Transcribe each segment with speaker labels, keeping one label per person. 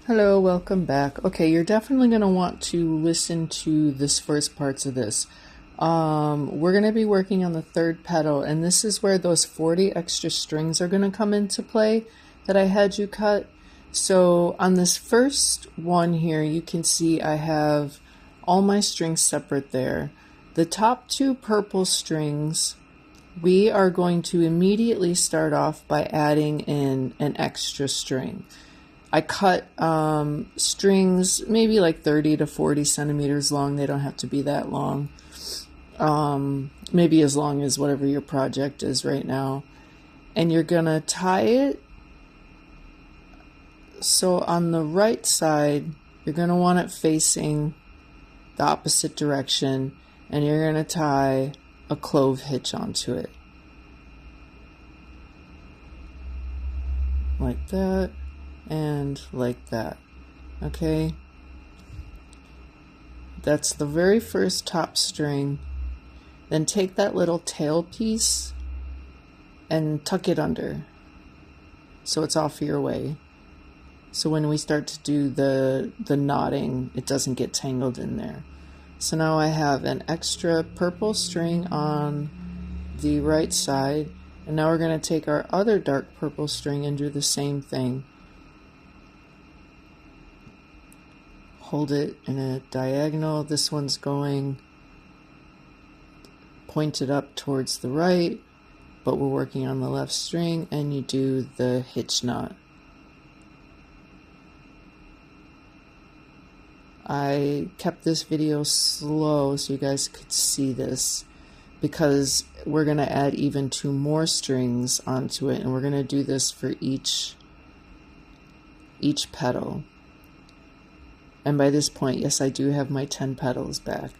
Speaker 1: Hello, welcome back. Okay, you're definitely going to want to listen to this first parts of this. We're going to be working on the third petal, and this is where those 40 extra strings are going to come into play that I had you cut. So on this first one here, you can see I have all my strings separate there. The top two purple strings, we are going to immediately start off by adding in an extra string. I cut strings maybe like 30 to 40 centimeters long. They don't have to be that long. Maybe as long as whatever your project is right now. And you're going to tie it. So on the right side, you're going to want it facing the opposite direction. And you're going to tie a clove hitch onto it. Like that. And like that. Okay, that's the very first top string. Then take that little tail piece and tuck it under so it's off your way, so when we start to do the knotting, it doesn't get tangled in there. So now I have an extra purple string on the right side, and now we're going to take our other dark purple string and do the same thing. Hold it in a diagonal. This one's going pointed up towards the right, but we're working on the left string, and you do the hitch knot. I kept this video slow so you guys could see this, because we're going to add even 2 more strings onto it, and we're going to do this for each petal. And by this point, yes, I do have my 10 petals back.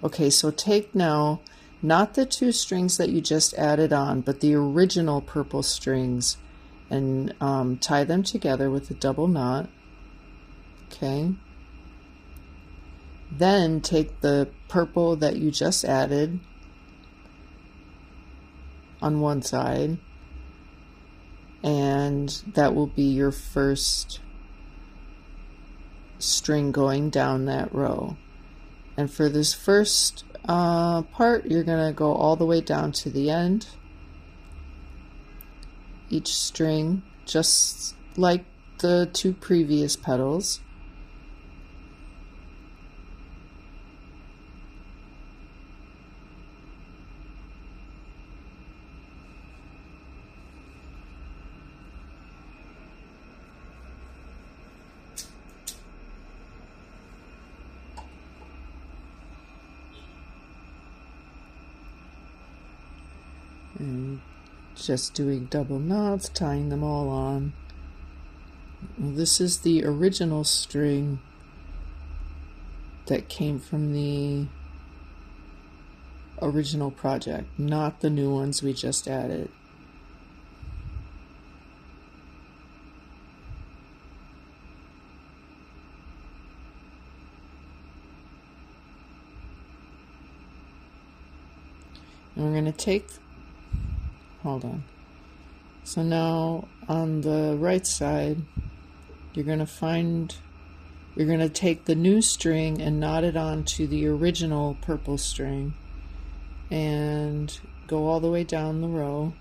Speaker 1: Okay, so take now, not the 2 strings that you just added on, but the original purple strings, and tie them together with a double knot. Okay. Then take the purple that you just added on one side, and that will be your first string going down that row. And for this first part, you're going to go all the way down to the end, each string, just like the 2 previous petals. And just doing double knots, tying them all on. This is the original string that came from the original project, not the new ones we just added. And we're going to take, hold on. So now on the right side, you're going to take the new string and knot it onto the original purple string and go all the way down the row.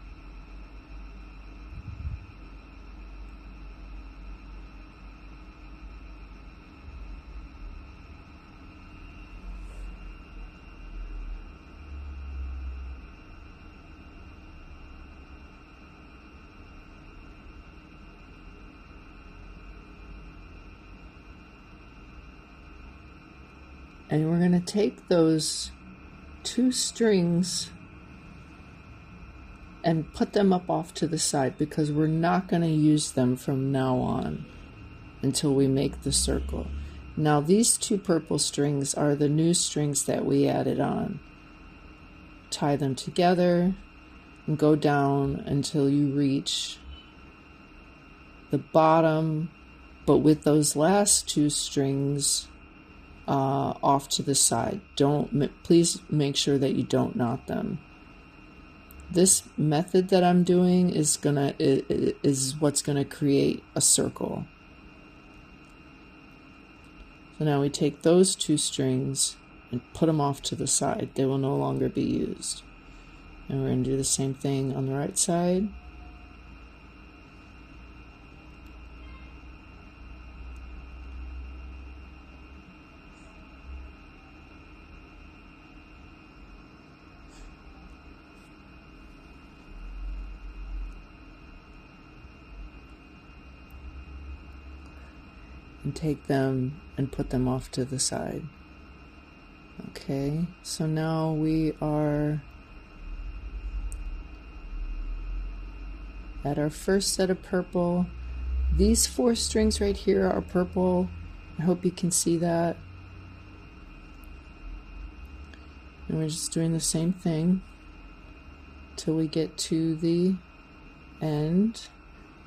Speaker 1: And we're going to take those 2 strings and put them up off to the side, because we're not going to use them from now on until we make the circle. Now these 2 purple strings are the new strings that we added on. Tie them together and go down until you reach the bottom, but with those last 2 strings off to the side. Please make sure that you don't knot them. This method that I'm doing is what's gonna create a circle. So now we take those 2 strings and put them off to the side. They will no longer be used. And we're going to do the same thing on the right side. And take them and put them off to the side. Okay, so now we are at our first set of purple. These 4 strings right here are purple. I hope you can see that. And we're just doing the same thing till we get to the end.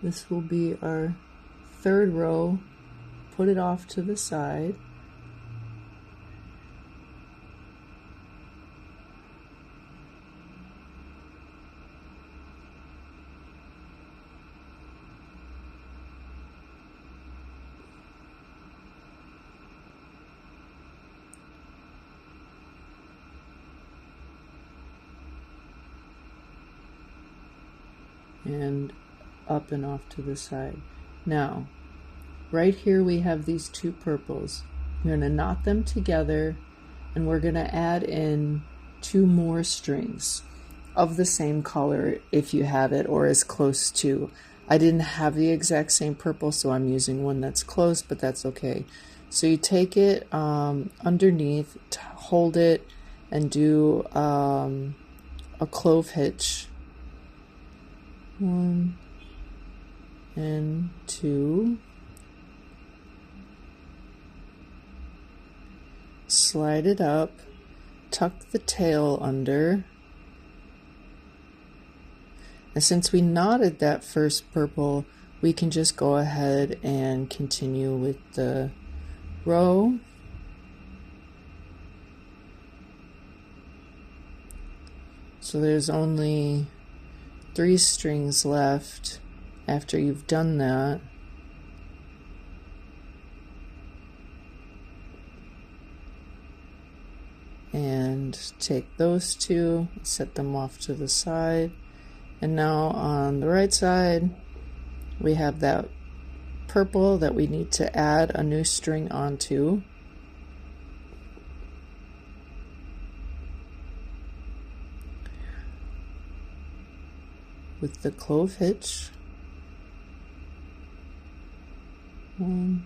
Speaker 1: This will be our 3rd row. Put it off to the side. And up and off to the side. Now, right here we have these 2 purples. We're going to knot them together and we're going to add in 2 more strings of the same color if you have it, or as close to. I didn't have the exact same purple, so I'm using one that's close, but that's okay. So you take it underneath, hold it, and do a clove hitch. 1 and 2. Slide it up, tuck the tail under, and since we knotted that first purple, we can just go ahead and continue with the row. So there's only 3 strings left after you've done that. And take those 2, set them off to the side. And now on the right side, we have that purple that we need to add a new string onto. With the clove hitch. 1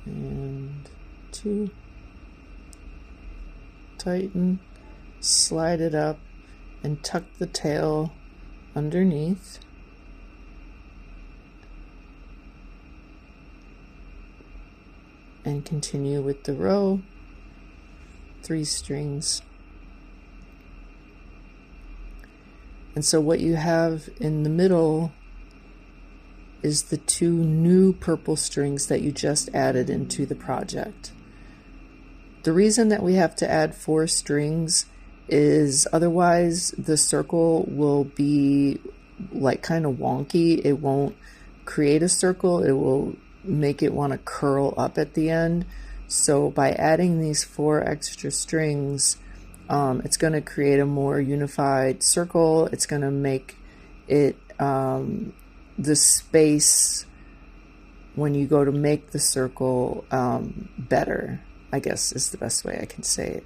Speaker 1: and 2. Tighten, slide it up, and tuck the tail underneath. And continue with the row, 3 strings. And so what you have in the middle is the 2 new purple strings that you just added into the project. The reason that we have to add 4 strings is otherwise the circle will be like kind of wonky. It won't create a circle. It will make it want to curl up at the end. So by adding these 4 extra strings, it's going to create a more unified circle. It's going to make it the space when you go to make the circle better, I guess is the best way I can say it.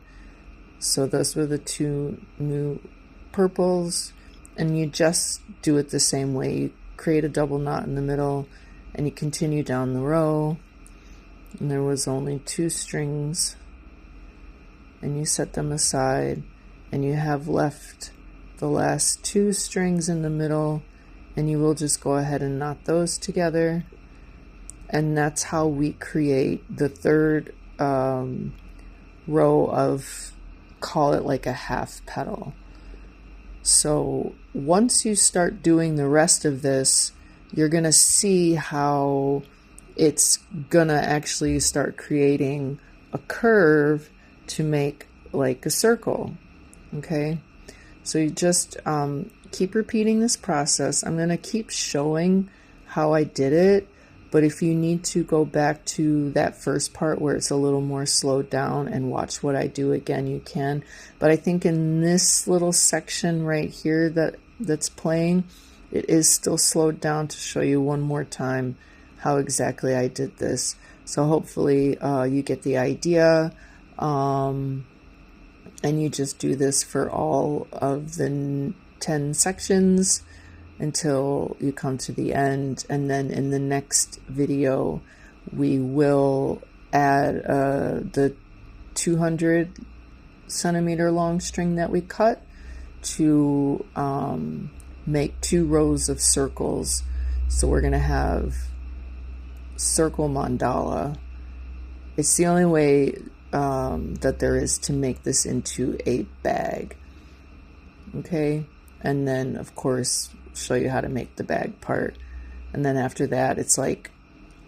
Speaker 1: So those were the 2 new purples, and you just do it the same way. You create a double knot in the middle and you continue down the row, and there was only 2 strings, and you set them aside, and you have left the last 2 strings in the middle, and you will just go ahead and knot those together. And that's how we create the 3rd row of, call it like a half petal. So once you start doing the rest of this, you're gonna see how it's gonna actually start creating a curve to make like a circle. Okay, so you just keep repeating this process. I'm gonna keep showing how I did it, But if you need to go back to that first part where it's a little more slowed down and watch what I do again, you can. But I think in this little section right here that's playing, it is still slowed down to show you one more time how exactly I did this. So hopefully you get the idea, and you just do this for all of the 10 sections until you come to the end. And then in the next video we will add the 200 centimeter long string that we cut to make 2 rows of circles. So we're going to have circle mandala. It's the only way that there is to make this into a bag. Okay, and then of course show you how to make the bag part. And then after that, it's like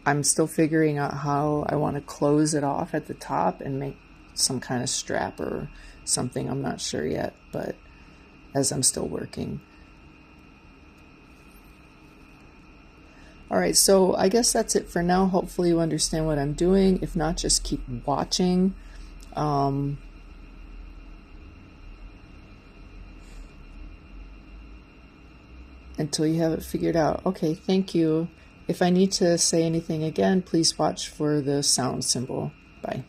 Speaker 1: I'm still figuring out how I want to close it off at the top and make some kind of strap or something. I'm not sure yet, but as I'm still working. All right, so I guess that's it for now. Hopefully you understand what I'm doing. If not, just keep watching. Until you have it figured out. Okay, thank you. If I need to say anything again, please watch for the sound symbol. Bye.